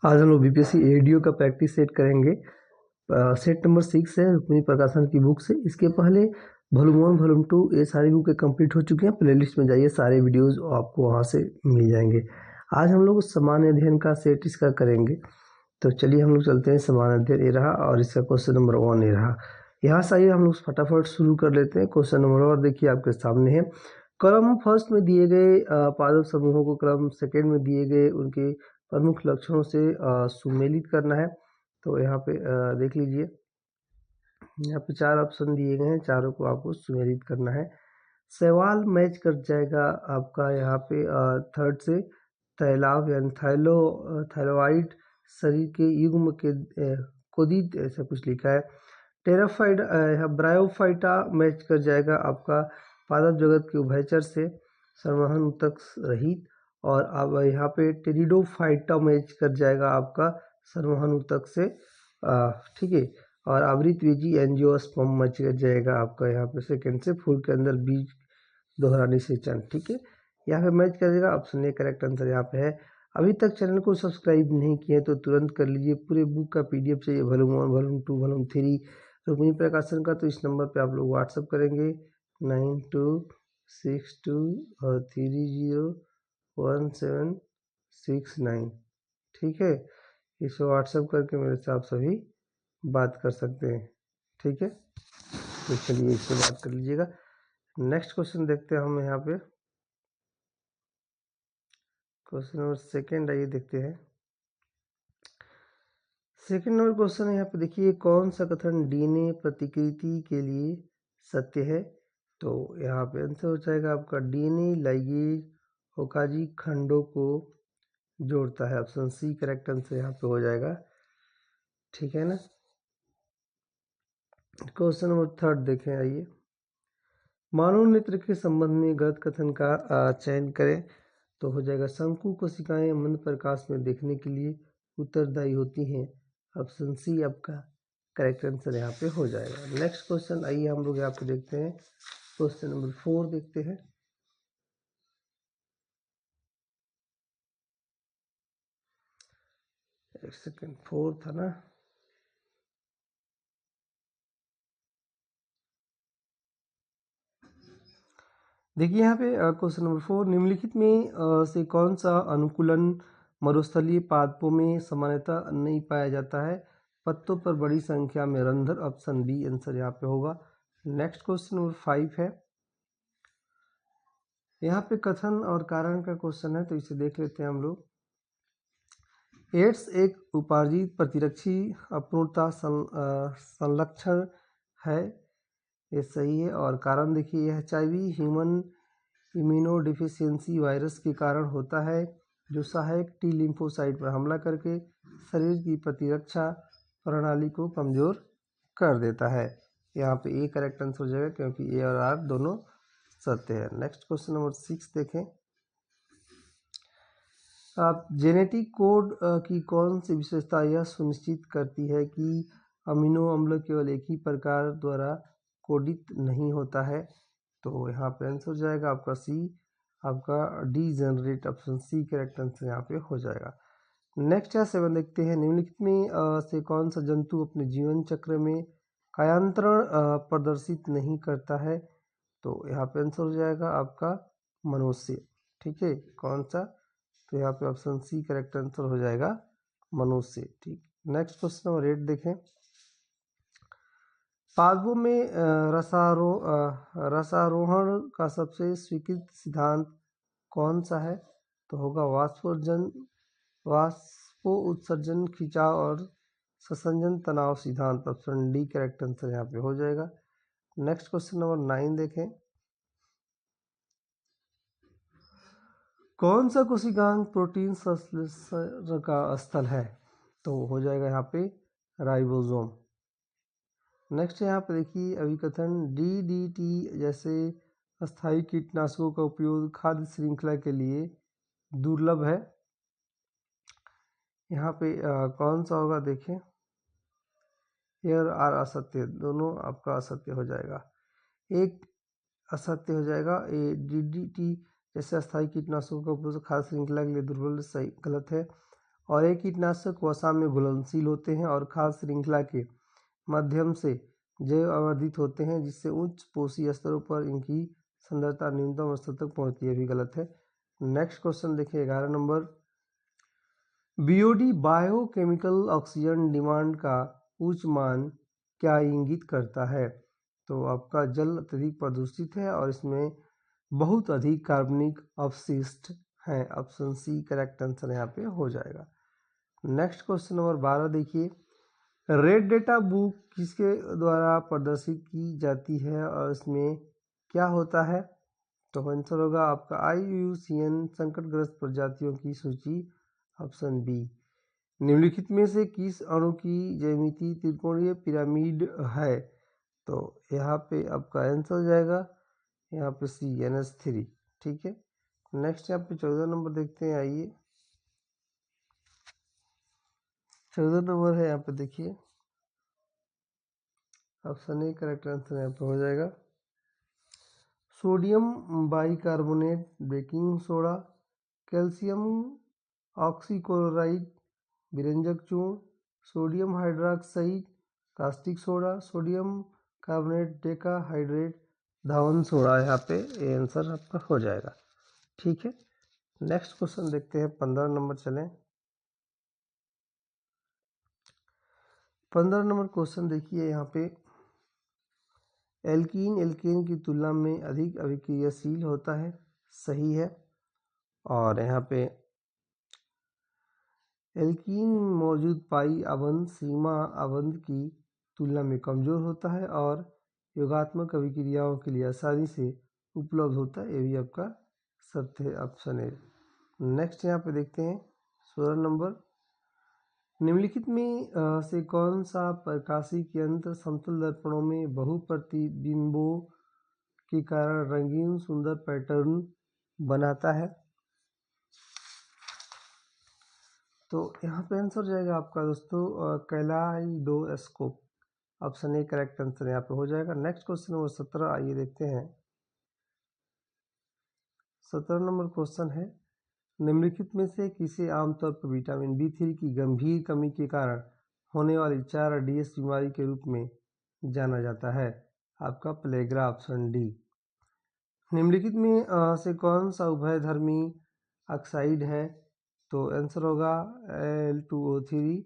आज हम लोग बीपीएससी एडीओ का प्रैक्टिस सेट करेंगे। सेट नंबर 6 है रुक्मिणी प्रकाशन की बुक से। इसके पहले वॉल्यूम 1 वॉल्यूम 2 ये सारी बुकें कंप्लीट हो चुकी हैं। प्लेलिस्ट में जाइए, सारे वीडियोस आपको वहाँ से मिल जाएंगे। आज हम लोग सामान्य अध्ययन का सेट इसका करेंगे। तो चलिए हम लोग चलते हैं। सामान्य अध्ययन ये रहा और इसका क्वेश्चन नंबर 1 ये रहा। यहाँ से आइए हम लोग फटाफट शुरू कर लेते हैं। क्वेश्चन नंबर 1 देखिए आपके सामने है। क्रम फर्स्ट में दिए गए पादप समूहों को क्रम सेकेंड में दिए गए उनके प्रमुख लक्षणों से सुमेलित करना है। तो यहाँ पे देख लीजिए, यहाँ पे 4 ऑप्शन दिए गए हैं, चारों को आपको सुमेलित करना है। सवाल मैच कर जाएगा आपका यहाँ पे थर्ड से। तैलाव यानी थाइरोइड शरीर के युग्म के कोदित ऐसा कुछ लिखा है। टेराफाइड ब्रायोफाइटा मैच कर जाएगा आपका पादप जगत के उभयचर से संवहन ऊतक रहित। और अब यहाँ पे टेरिडोफाइटा मैच कर जाएगा आपका संवहन ऊतक से, ठीक है। और आवृत बीजी एंजियोस्पर्म मैच कर जाएगा आपका यहाँ पे सेकेंड से, फूल के अंदर बीज दोहराने से चंद, ठीक है। यहाँ पे मैच कर जाएगा ऑप्शन ए, करेक्ट आंसर यहाँ पे है। अभी तक चैनल को सब्सक्राइब नहीं किए तो तुरंत कर लीजिए। पूरे बुक का पीडीएफ चाहिए, वॉल्यूम 1 वॉल्यूम 2 वॉल्यूम 3 रुक्मिणी प्रकाशन का। तो इस नंबर पे आप लोग व्हाट्सअप करेंगे 9262 और 301769, ठीक है। इसे व्हाट्सअप करके मेरे से आप सभी बात कर सकते हैं, ठीक है। तो चलिए इससे बात कर लीजिएगा। नेक्स्ट क्वेश्चन देखते हैं हम यहाँ पे। क्वेश्चन नंबर सेकेंड आइए देखते हैं। सेकेंड नंबर क्वेश्चन यहाँ पे देखिए, कौन सा कथन डीएनए प्रतिकृति के लिए सत्य है। तो यहाँ पे आंसर हो जाएगा आपका डीएनए लाइगेज ओकाजी खंडों को जोड़ता है। ऑप्शन सी करेक्ट आंसर यहाँ पे हो जाएगा, ठीक है ना। क्वेश्चन नंबर थर्ड देखें आइए। मानव नेत्र के संबंध में गलत कथन का चयन करें। तो हो जाएगा शंकु कोशिकाएं मंद प्रकाश में देखने के लिए उत्तरदायी होती हैं। ऑप्शन सी आपका करेक्ट आंसर यहाँ पे हो जाएगा। नेक्स्ट क्वेश्चन आइए हम लोग यहाँ पे देखते हैं। क्वेश्चन नंबर 4 देखते हैं। एक सेकेंड, 4 था ना। देखिए यहाँ पे क्वेश्चन नंबर 4, निम्नलिखित में से कौन सा अनुकूलन मरुस्थलीय पादपों में सामान्यतः नहीं पाया जाता है। पत्तों पर बड़ी संख्या में रंध्र। ऑप्शन बी आंसर यहाँ पे होगा। नेक्स्ट क्वेश्चन नंबर 5 है। यहाँ पे कथन और कारण का क्वेश्चन है, तो इसे देख लेते हैं हम लोग। एड्स एक उपार्जित प्रतिरक्षी अपूर्णता संलक्षण है, ये सही है। और कारण देखिए, HIV ह्यूमन इम्यूनोडिफिशियंसी वायरस के कारण होता है, जो सहायक टी लिम्फोसाइट पर हमला करके शरीर की प्रतिरक्षा प्रणाली को कमजोर कर देता है। यहाँ पे ए करेक्ट आंसर हो जाएगा, क्योंकि ए और आर दोनों सत्य है। नेक्स्ट क्वेश्चन नंबर 6 देखें। आप जेनेटिक कोड की कौन सी विशेषता यह सुनिश्चित करती है कि अमीनो अम्ल केवल एक ही प्रकार द्वारा कोडित नहीं होता है। तो यहाँ पे आंसर हो जाएगा आपका सी, आपका degenerate. Option C correct answer यहाँ पे हो जाएगा। नेक्स्ट है 7 देखते हैं। निम्नलिखित में से कौन सा जंतु अपने जीवन चक्र में कायांतरण प्रदर्शित नहीं करता है। तो यहाँ पे आंसर हो जाएगा आपका मनुष्य, ठीक है। कौन सा, तो यहाँ पे ऑप्शन सी करेक्ट आंसर हो जाएगा मनुष्य, ठीक। नेक्स्ट क्वेश्चन नंबर 8 देखें। पादपों में रसारोहण का सबसे स्वीकृत सिद्धांत कौन सा है। तो होगा वाष्पो उत्सर्जन, खिंचाव और संसंजन तनाव सिद्धांत। ऑप्शन डी करेक्ट आंसर यहाँ पे हो जाएगा। नेक्स्ट क्वेश्चन नंबर 9 देखें। कौन सा कोशिकांग प्रोटीन संश्लेषण का स्थल है। तो हो जाएगा यहाँ पे राइबोसोम। नेक्स्ट यहाँ पे देखिए, अभिकथन DDT जैसे अस्थायी कीटनाशकों का उपयोग खाद्य श्रृंखला के लिए दुर्लभ है। यहाँ पे कौन सा होगा देखें, एयर आर असत्य, दोनों आपका असत्य हो जाएगा। एक असत्य हो जाएगा। DDT जैसे अस्थायी कीटनाशकों का उपयोग खाद्य श्रृंखला के लिए दुर्बल, सही गलत है। और ये कीटनाशक वसा में घुलनशील होते हैं और खाद्य श्रृंखला के माध्यम से जैव अवर्धित होते हैं, जिससे उच्च पोषी स्तरों पर इनकी सांद्रता न्यूनतम स्तर तक पहुंचती है, भी गलत है। नेक्स्ट क्वेश्चन देखिए 11 number. BOD biochemical oxygen demand का उच्च मान क्या इंगित करता है? तो आपका जल अत्यधिक प्रदूषित है और इसमें बहुत अधिक कार्बनिक अपशिष्ट हैं। ऑप्शन सी करेक्ट आंसर यहाँ पे हो जाएगा। नेक्स्ट क्वेश्चन नंबर 12 देखिए। रेड डेटा बुक किसके द्वारा प्रदर्शित की जाती है और इसमें क्या होता है? तो आंसर होगा आपका IUCN संकटग्रस्त प्रजातियों की सूची, ऑप्शन बी। निम्नलिखित में से किस अणु की ज्यामिति त्रिकोणीय पिरामिड है? तो यहाँ पे आपका आंसर हो जाएगा यहाँ पे सी NH3। ठीक है। नेक्स्ट यहाँ पे 14 नंबर देखते हैं, आइए 14 नंबर है, यहाँ पे देखिए ऑप्शन ए करेक्ट आंसर यहाँ पे हो जाएगा। Sodium bicarbonate, baking soda, calcium oxychloride, विरंजक चूर्ण, sodium hydroxide, caustic soda, sodium carbonate decahydrate, धावन सोडा, यहाँ पे ये आंसर आपका हो जाएगा। ठीक है। नेक्स्ट क्वेश्चन देखते हैं 15 नंबर, चलें 15 नंबर क्वेश्चन देखिए। यहाँ पे एल्कीन की तुलना में अधिक अभिक्रियाशील होता है, सही है। और यहाँ पे एल्कीन मौजूद पाई आबंध सीमा आबंध की तुलना में कमजोर होता है और योगात्मक अभिक्रियाओं के लिए आसानी से उपलब्ध होता है, ये भी आपका सत्य है, ऑप्शन है। नेक्स्ट यहाँ पे देखते हैं 16 नंबर। निम्नलिखित में से कौन सा प्रकाशिकी यंत्र समतल दर्पणों में बहुप्रतिबिंबों के कारण रंगीन सुंदर पैटर्न बनाता है? तो यहाँ पे आंसर जाएगा आपका दोस्तों kaleidoscope, option A correct answer यहाँ पे हो जाएगा। नेक्स्ट क्वेश्चन नंबर 17, आइए देखते हैं 17 नंबर क्वेश्चन है। निम्नलिखित में से किसे आमतौर पर विटामिन B3 की गंभीर कमी के कारण होने वाली 4DS बीमारी के रूप में जाना जाता है? आपका प्लेग्रा, ऑप्शन डी। निम्नलिखित में से कौन सा उभयधर्मी ऑक्साइड है? तो आंसर होगा Al2O3।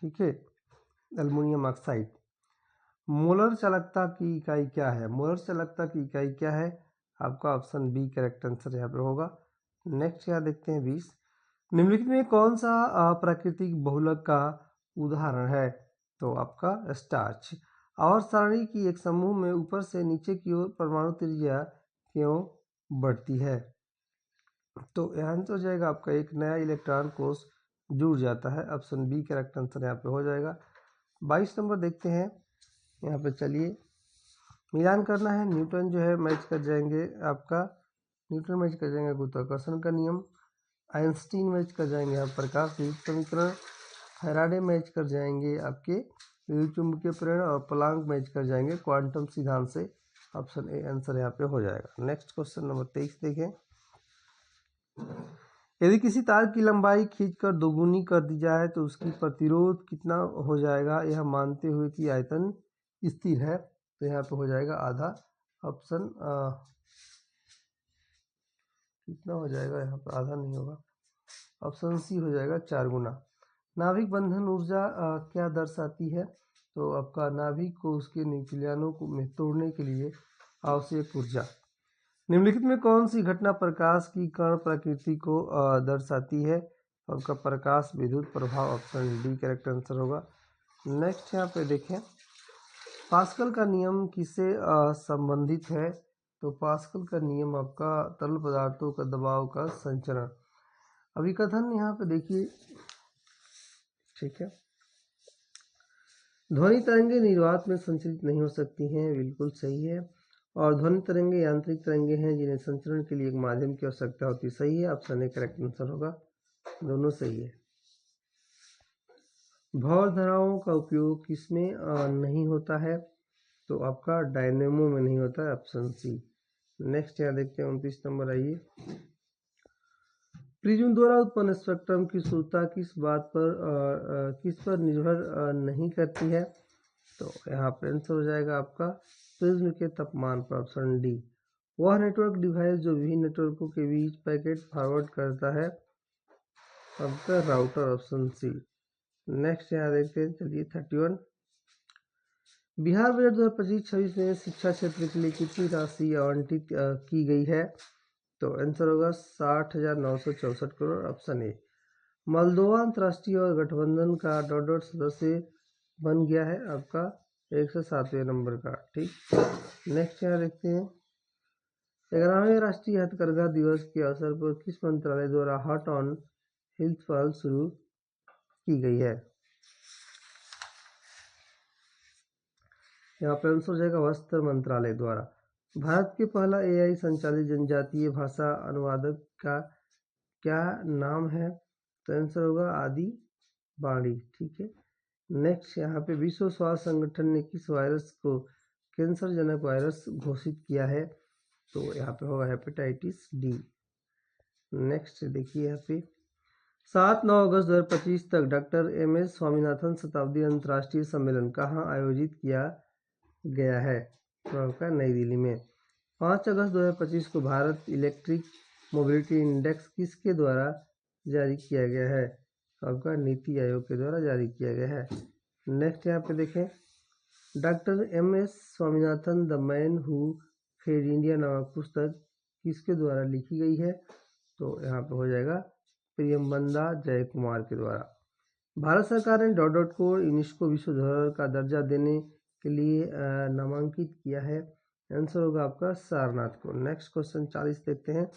ठीक है, एल्युमिनियम ऑक्साइड। मोलर चालकता की इकाई क्या है? मोलर चालकता की इकाई क्या है? आपका ऑप्शन बी करेक्ट आंसर यहाँ पे होगा। नेक्स्ट क्या देखते हैं 20। निम्नलिखित में कौन सा प्राकृतिक बहुलक का उदाहरण है? तो आपका स्टार्च। और सारणी की एक समूह में ऊपर से नीचे की ओर परमाणु त्रिज्या क्यों बढ़ती है? तो यहाँ आंसर हो जाएगा आपका एक नया इलेक्ट्रॉन कोष जुड़ जाता है, ऑप्शन बी करेक्ट आंसर यहाँ पे हो जाएगा। 22 नंबर देखते हैं, यहाँ पे चलिए मिलान करना है। न्यूटन जो है मैच कर जाएंगे, आपका न्यूटन मैच कर जाएंगे गुरुत्वाकर्षण का नियम, आइंस्टीन मैच कर जाएंगे आप प्रकाश विद्युत समीकरण, फैराडे मैच कर जाएंगे आपके विद्युत चुंबकीय प्रेरण, और प्लांक मैच कर जाएंगे क्वांटम सिद्धांत से, ऑप्शन ए आंसर यहाँ पे हो जाएगा। नेक्स्ट क्वेश्चन नंबर 23 देखें। यदि किसी तार की लंबाई खींचकर दोगुनी कर दी जाए तो उसकी प्रतिरोध कितना हो जाएगा, यह मानते हुए कि आयतन स्थिर है? तो यहाँ पे हो जाएगा आधा, ऑप्शन कितना हो जाएगा, यहाँ पे आधा नहीं होगा, ऑप्शन सी हो जाएगा 4 गुना। नाभिक बंधन ऊर्जा क्या दर्शाती है? तो आपका नाभिक को उसके न्यूक्लियनों को में तोड़ने के लिए आवश्यक ऊर्जा। निम्नलिखित में कौन सी घटना प्रकाश की कण प्रकृति को दर्शाती है? आपका प्रकाश विद्युत प्रभाव, ऑप्शन डी करेक्ट आंसर होगा। नेक्स्ट यहाँ पे देखें पास्कल का नियम किससे संबंधित है? तो पास्कल का नियम आपका तरल पदार्थों का दबाव का संचरण। अभिकथन यहाँ पे देखिए, ठीक है, ध्वनि तरंगे निर्वात में संचरित नहीं हो सकती हैं, बिल्कुल सही है। और ध्वनि तरंगे यांत्रिक तरंगे हैं जिन्हें संचरण के लिए एक माध्यम की आवश्यकता होती है, सही है, ऑप्शन ए करेक्ट आंसर होगा, दोनों सही है। भौर धाराओं का उपयोग किसमें नहीं होता है? तो आपका डायनेमो में नहीं होता है, ऑप्शन सी। नेक्स्ट यहाँ देखते हैं 29 नंबर। आइए, प्रिज्म द्वारा उत्पन्न स्पेक्ट्रम की शुद्धता किस पर निर्भर नहीं करती है? तो यहाँ पे आंसर हो जाएगा आपका प्रिज्म के तापमान पर, ऑप्शन डी। वह नेटवर्क डिवाइस जो विभिन्न नेटवर्कों के बीच पैकेट फॉरवर्ड करता है, आपका राउटर, ऑप्शन सी। नेक्स्ट यहाँ देखते हैं, चलिए 31। बिहार बजट 2025-26 में शिक्षा क्षेत्र के लिए कितनी राशि आवंटित की गई है? तो आंसर होगा 60,964 करोड़, ऑप्शन ए। मोल्दोवा अंतर्राष्ट्रीय और गठबंधन का डॉट सदस्य बन गया है, आपका 107वें नंबर का। ठीक, नेक्स्ट यहाँ देखते हैं, 11वें राष्ट्रीय हथकरघा दिवस के अवसर पर किस मंत्रालय द्वारा हॉट ऑन हिल्स पहल शुरू की गई है? यहाँ पर आंसर हो जाएगा वस्त्र मंत्रालय द्वारा। भारत के पहला AI संचालित जनजातीय भाषा अनुवादक का क्या नाम है? तो आंसर होगा आदि बाणी। ठीक है, नेक्स्ट यहाँ पे विश्व स्वास्थ्य संगठन ने किस वायरस को कैंसर जनक वायरस घोषित किया है? तो यहाँ पे होगा हेपेटाइटिस डी। नेक्स्ट देखिए यहाँ पे 7-9 अगस्त 2025 तक डॉक्टर MS स्वामीनाथन शताब्दी अंतर्राष्ट्रीय सम्मेलन कहाँ आयोजित किया गया है? तो आपका नई दिल्ली में। 5 अगस्त 2025 को भारत इलेक्ट्रिक मोबिलिटी इंडेक्स किसके द्वारा जारी किया गया है? तो आपका नीति आयोग के द्वारा जारी किया गया है। नेक्स्ट यहाँ पे देखें, doctor MS Swaminathan the man who fed India नामक पुस्तक किसके द्वारा लिखी गई है? तो यहाँ पे हो जाएगा प्रियम्बदा जयकुमार के द्वारा। भारत सरकार ने डॉट को यूनेस्को विश्व धरोहर का दर्जा देने के लिए नामांकित किया है। आंसर होगा आपका सारनाथ को। नेक्स्ट क्वेश्चन 40 देखते हैं।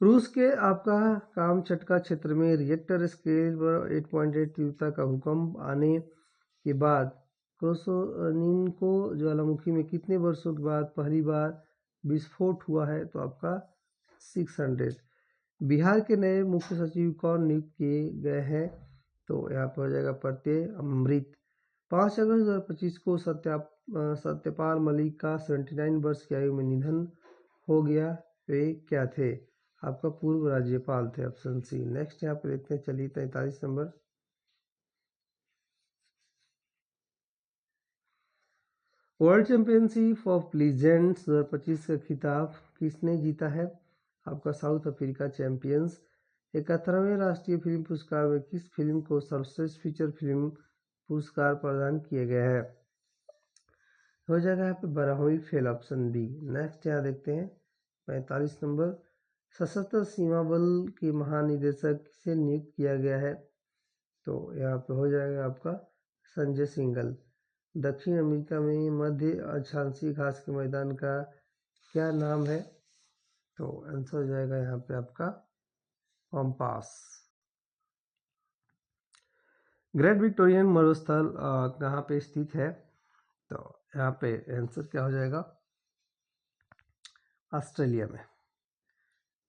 रूस के आपका कामचटका क्षेत्र में रिएक्टर स्केल पर 8.8 तीव्रता का भूकंप आने के बाद क्रोसोनिनको ज्वालामुखी में कितने वर्षों के बाद पहली बार विस्फोट हुआ है? तो आपका 600। बिहार के नए मुख्य सचिव कौन नियुक्त किए गए हैं? तो यहाँ पर हो जाएगा प्रत्यय अमृत। 5 अगस्त 2025 को सत्यपाल मलिक का 79 वर्ष की आयु में निधन हो गया। वे क्या थे? आपका पूर्व राज्यपाल थे, ऑप्शन सी। नेक्स्ट यहाँ पे देखते हैं, चलिए 43 number. World championship of legends 2025 का खिताब किसने जीता है? आपका साउथ अफ्रीका चैंपियंस। 71वें राष्ट्रीय फिल्म पुरस्कार में किस फिल्म को सर्वश्रेष्ठ फीचर फिल्म पुरस्कार प्रदान किया गया है? हो जाएगा यहाँ पे 12वीं फेल, ऑप्शन बी। नेक्स्ट यहाँ देखते हैं 45 नंबर। सशस्त्र सीमा बल के महानिदेशक किसे नियुक्त किया गया है? तो यहाँ पे हो जाएगा आपका संजय सिंघल। दक्षिण अमेरिका में मध्य अक्षांशीय घास के मैदान का क्या नाम है? तो आंसर हो जाएगा यहाँ पे आपका पम्पास। ग्रेट विक्टोरियन मरुस्थल कहाँ पे स्थित है? तो यहाँ पे आंसर क्या हो जाएगा? ऑस्ट्रेलिया में।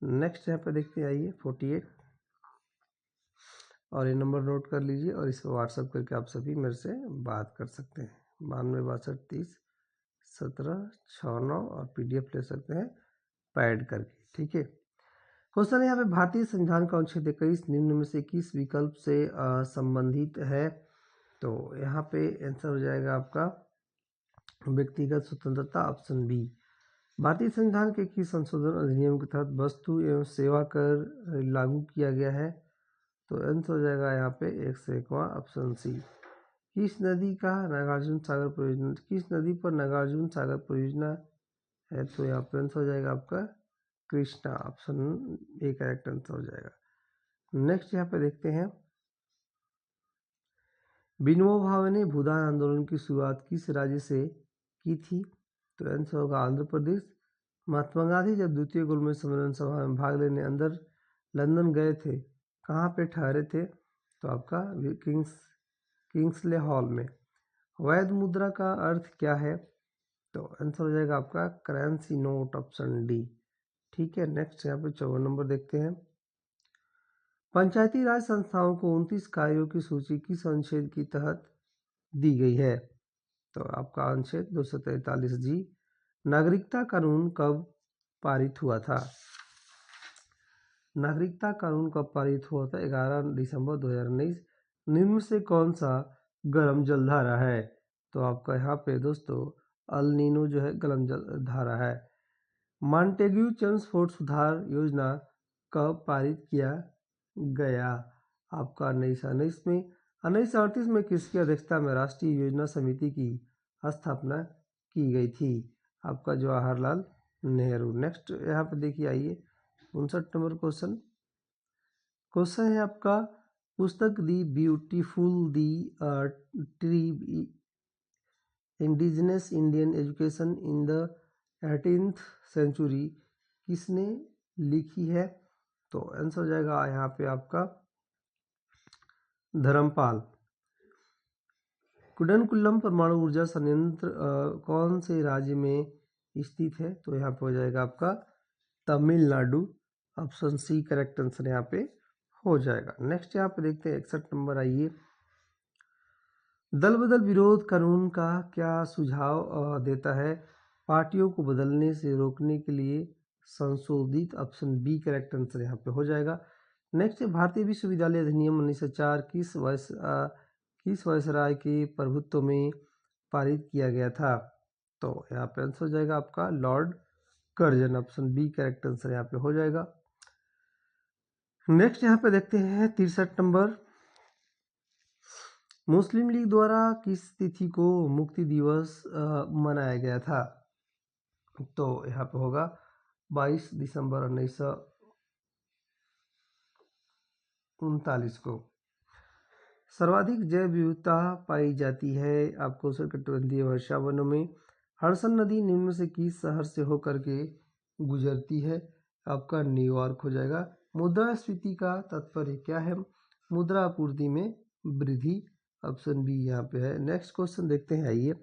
नेक्स्ट यहाँ पे देखते हैं, आइए 48। और ये नंबर नोट कर लीजिए और इस पर व्हाट्सअप करके आप सभी मेरे से बात कर सकते हैं। 9262301769 और PDF ले सकते हैं पैड करके। ठीक है, क्वेश्चन यहाँ पे भारतीय संविधान का अनुच्छेद 21 निम्न में से किस विकल्प से संबंधित है? तो यहाँ पे आंसर हो जाएगा आपका व्यक्तिगत स्वतंत्रता, ऑप्शन बी। भारतीय संविधान के किस संशोधन अधिनियम के तहत वस्तु एवं सेवा कर लागू किया गया है? तो आंसर हो जाएगा यहाँ पे 101वां, ऑप्शन सी। किस नदी पर नागार्जुन सागर परियोजना है? तो यहाँ पे आंसर हो जाएगा आपका Krishna, option A correct answer हो जाएगा। नेक्स्ट यहाँ पे देखते हैं, विनोबा भावे ने भूदान आंदोलन की शुरुआत किस राज्य से की थी? तो आंसर होगा आंध्र प्रदेश। महात्मा गांधी जब द्वितीय गोलमेज सम्मेलन सभा में भाग लेने अंदर लंदन गए थे, कहाँ पे ठहरे थे? तो आपका किंग्सले हॉल में। वैध मुद्रा का अर्थ क्या है? तो आंसर हो जाएगा आपका करेंसी नोट, ऑप्शन डी। ठीक है, नेक्स्ट यहाँ पे 54 नंबर देखते हैं। पंचायती राज संस्थाओं को 29 कार्यों की सूची किस अनुच्छेद के तहत दी गई है? तो आपका अनुच्छेद 243 जी। नागरिकता कानून कब पारित हुआ था? नागरिकता कानून कब पारित हुआ था? 11 दिसंबर 2019। निम्न से कौन सा गर्म जलधारा है? तो आपका यहाँ पे दोस्तों अल नीनो जो है गर्म जलधारा है। मॉन्टेग्यू चेम्सफोर्ड सुधार योजना कब पारित किया गया? आपका 1919 में। 1938 में किसकी अध्यक्षता में राष्ट्रीय योजना समिति की स्थापना की गई थी? आपका जवाहरलाल नेहरू। नेक्स्ट यहाँ पे देखिए, आइए 59 नंबर क्वेश्चन। क्वेश्चन है आपका, पुस्तक the beautiful the tree indigenous Indian education in the 18th century किसने लिखी है? तो आंसर हो जाएगा यहाँ पे आपका धर्मपाल। कुडनकुल्लम परमाणु ऊर्जा संयंत्र कौन से राज्य में स्थित है? तो यहाँ पे हो जाएगा आपका Tamil Nadu. Option C correct answer यहाँ पे हो जाएगा। नेक्स्ट यहाँ पे देखते हैं 61 नंबर, आइए। दल बदल विरोध कानून का क्या सुझाव देता है? पार्टियों को बदलने से रोकने के लिए संशोधित। ऑप्शन बी करेक्ट आंसर यहाँ पे हो जाएगा। नेक्स्ट है, भारतीय विश्वविद्यालय अधिनियम 1904 किस वायसराय के प्रभुत्व में पारित किया गया था? तो यहाँ पे आंसर हो जाएगा आपका Lord Curzon. Option B correct answer यहाँ पे हो जाएगा। नेक्स्ट यहाँ पे देखते हैं 63 नंबर, मुस्लिम लीग द्वारा किस तिथि को मुक्ति दिवस मनाया गया था? तो यहाँ पे होगा 22 दिसंबर 1939 को। सर्वाधिक जैव विविधता पाई जाती है आपको उष्णकटिबंधीय वर्षावनों में। हडसन नदी निम्न से किस शहर से होकर के गुजरती है? आपका न्यूयॉर्क हो जाएगा। मुद्रास्फीति का तात्पर्य क्या है? मुद्रा आपूर्ति में वृद्धि। ऑप्शन बी यहाँ पे है। नेक्स्ट क्वेश्चन देखते हैं, आइए।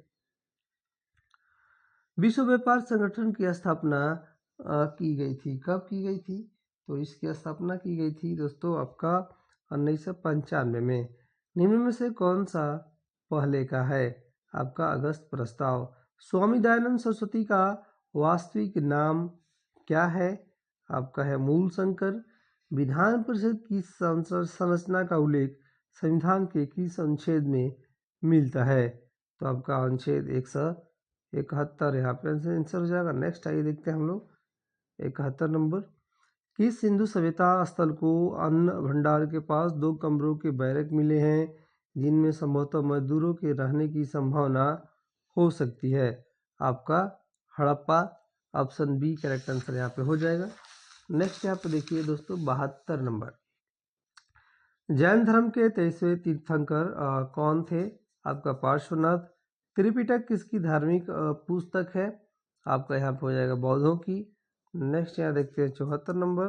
विश्व व्यापार संगठन की स्थापना की गई थी, कब की गई थी? तो इसकी स्थापना की गई थी दोस्तों आपका 1995 में। निम्न में से कौन सा पहले का है? आपका अगस्त प्रस्ताव। स्वामी दयानंद सरस्वती का वास्तविक नाम क्या है? आपका है मूल शंकर। विधान परिषद की संरचना का उल्लेख संविधान के किस अनुच्छेद में मिलता है? तो आपका अनुच्छेद 171 यहाँ पे आंसर हो जाएगा। नेक्स्ट आइए देखते हैं हम लोग 71 नंबर, किस सिंधु सभ्यता स्थल को अन्न भंडार के पास 2 कमरों के बैरक मिले हैं जिनमें संभवतः मजदूरों के रहने की संभावना हो सकती है? आपका Harappa. Option B correct answer यहाँ पे हो जाएगा। नेक्स्ट यहाँ पे देखिए दोस्तों 72 नंबर, जैन धर्म के 23वें तीर्थंकर कौन थे? आपका पार्श्वनाथ। त्रिपिटक किसकी धार्मिक पुस्तक है? आपका यहाँ पे हो जाएगा बौद्धों की। नेक्स्ट यहाँ देखते हैं 74 नंबर,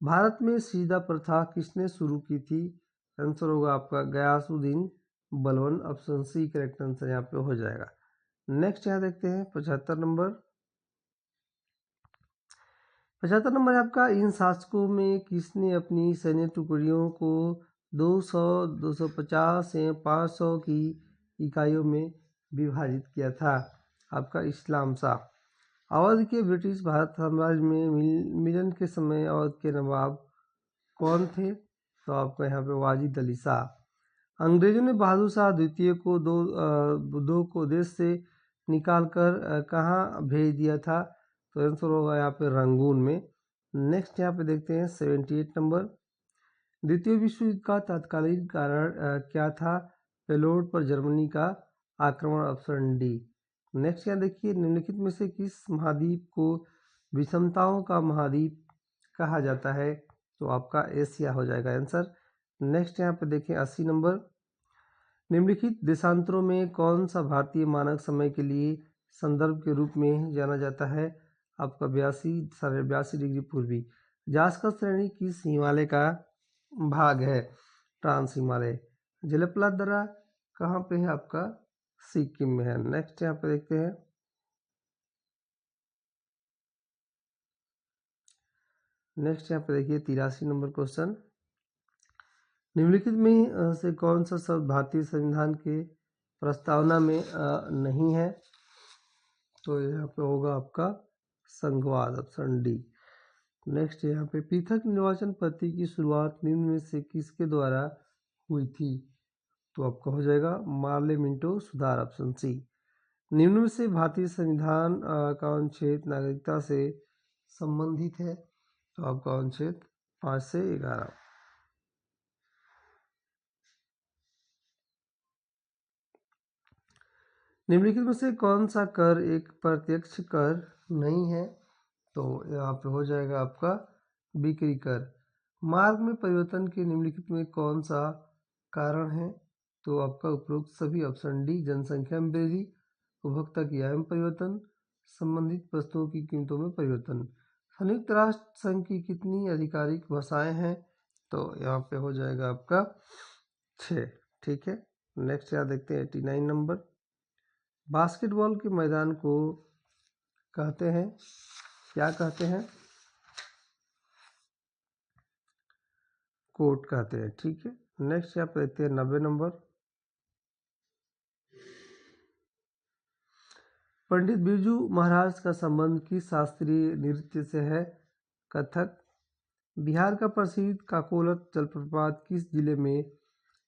भारत में सीधा प्रथा किसने शुरू की थी? आंसर होगा आपका गयासुद्दीन बलवन। ऑप्शन सी करेक्ट आंसर यहाँ पे हो जाएगा। नेक्स्ट यहाँ देखते हैं 75 नंबर। 75 नंबर आपका, इन शासकों में किसने अपनी सैन्य टुकड़ियों को 200, 250 से 500 की इकाइयों में विभाजित किया था? आपका इस्लाम शाह। अवध के ब्रिटिश भारत साम्राज्य में मिलन के समय अवध के नवाब कौन थे? तो आपका यहाँ पे वाजिद अली शाह। अंग्रेजों ने बहादुर शाह द्वितीय को दो को देश से निकालकर कहाँ भेज दिया था? तो आंसर होगा यहाँ पे रंगून में। नेक्स्ट यहाँ पे देखते हैं 78 नंबर, द्वितीय विश्व युद्ध का तत्कालीन कारण क्या था? पेलोड पर जर्मनी का आक्रमण। Option D. नेक्स्ट यहाँ देखिए, निम्नलिखित में से किस महाद्वीप को विषमताओं का महाद्वीप कहा जाता है? तो आपका एशिया हो जाएगा आंसर। नेक्स्ट यहाँ पे देखें 80 नंबर, निम्नलिखित देशांतरों में कौन सा भारतीय मानक समय के लिए संदर्भ के रूप में जाना जाता है? आपका 82 डिग्री पूर्वी। जास्कर श्रेणी किस हिमालय का भाग है? ट्रांस हिमालय। जलपला दर्रा कहाँ पे है? आपका सिक्किम में है। नेक्स्ट यहाँ पे देखते हैं, नेक्स्ट यहाँ पे देखिए 83 नंबर क्वेश्चन, निम्नलिखित में से कौन सा शब्द भारतीय संविधान के प्रस्तावना में नहीं है? तो यहाँ पे होगा आपका संघवाद, ऑप्शन डी। नेक्स्ट यहाँ पे पृथक निर्वाचन पद्धति की शुरुआत निम्न में से किसके द्वारा हुई थी? तो आपका हो जाएगा मार्ले मिंटो सुधार, ऑप्शन सी। निम्न में से भारतीय संविधान का अनुच्छेद नागरिकता से संबंधित है? तो आपका अनुच्छेद 5 से 11। निम्नलिखित में से कौन सा कर एक प्रत्यक्ष कर नहीं है? तो यहाँ पे हो जाएगा आपका बिक्री कर। मार्ग में परिवर्तन के निम्नलिखित में कौन सा कारण है? तो आपका उपरोक्त सभी, ऑप्शन डी। जनसंख्या में वृद्धि, उपभोक्ता की आय में परिवर्तन, संबंधित वस्तुओं की कीमतों में परिवर्तन। संयुक्त राष्ट्र संघ की कितनी आधिकारिक भाषाएं हैं? तो यहाँ पे हो जाएगा आपका 6। ठीक है, नेक्स्ट यहाँ देखते हैं 89 नंबर। बास्केटबॉल के मैदान को कहते हैं, क्या कहते हैं? कोर्ट कहते हैं। ठीक है, नेक्स्ट यहाँ पे देखते हैं 90 नंबर। पंडित बिरजू महाराज का संबंध किस शास्त्रीय नृत्य से है? कथक। बिहार का प्रसिद्ध काकोलत जलप्रपात किस जिले में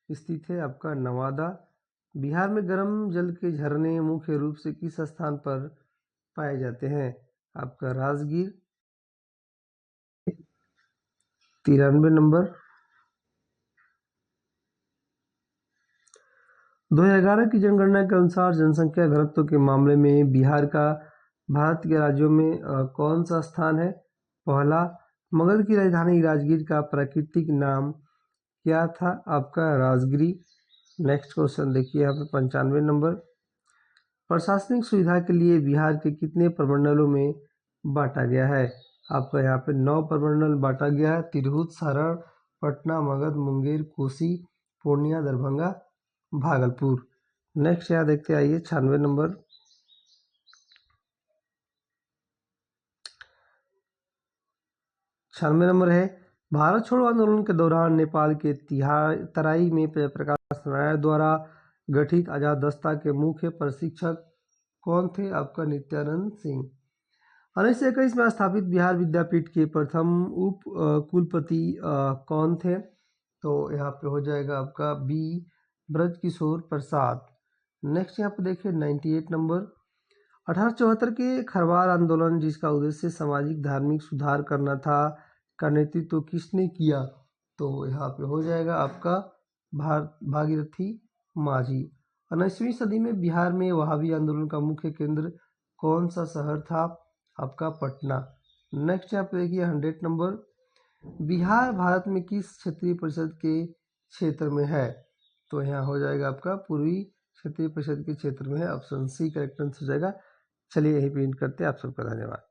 स्थित है? आपका नवादा। बिहार में गर्म जल के झरने मुख्य रूप से किस स्थान पर पाए जाते हैं? आपका राजगीर। 93 नंबर। 2011 की जनगणना के अनुसार जनसंख्या घनत्व के मामले में बिहार का भारत के राज्यों में कौन सा स्थान है? पहला। मगध की राजधानी राजगीर का प्राकृतिक नाम क्या था? आपका राजगिरी। नेक्स्ट क्वेश्चन देखिए यहाँ पे 95 नंबर। प्रशासनिक सुविधा के लिए बिहार के कितने प्रमंडलों में बांटा गया है? आपका यहाँ पे 9 प्रमंडल बांटा गया है। तिरहुत, सारण, पटना, मगध, मुंगेर, कोसी, पूर्णिया, दरभंगा, भागलपुर। नेक्स्ट यहाँ देखते आइए 96 नंबर। 96 नंबर है, भारत छोड़ो आंदोलन के दौरान नेपाल के तराई में प्रकाश नारायण द्वारा गठित आजाद दस्ता के मुख्य प्रशिक्षक कौन थे? आपका नित्यानंद सिंह। 1921 में स्थापित बिहार विद्यापीठ के प्रथम उप कुलपति कौन थे? तो यहाँ पे हो जाएगा आपका बी ब्रजकिशोर प्रसाद। नेक्स्ट यहाँ पे देखिए 98 नंबर। 1874 के खरवार आंदोलन, जिसका उद्देश्य सामाजिक धार्मिक सुधार करना था, का नेतृत्व किसने किया? तो यहाँ पे हो जाएगा आपका भागीरथी माझी। 19वीं सदी में बिहार में वहाबी आंदोलन का मुख्य केंद्र कौन सा शहर था? आपका पटना। नेक्स्ट यहाँ पे देखिए 100 नंबर। बिहार भारत में किस क्षेत्रीय परिषद के क्षेत्र में है? तो यहाँ हो जाएगा आपका पूर्वी क्षेत्रीय परिषद के क्षेत्र में है, ऑप्शन सी करेक्ट आंसर हो जाएगा। चलिए यहीं पे एंड करते हैं। आप सबका धन्यवाद।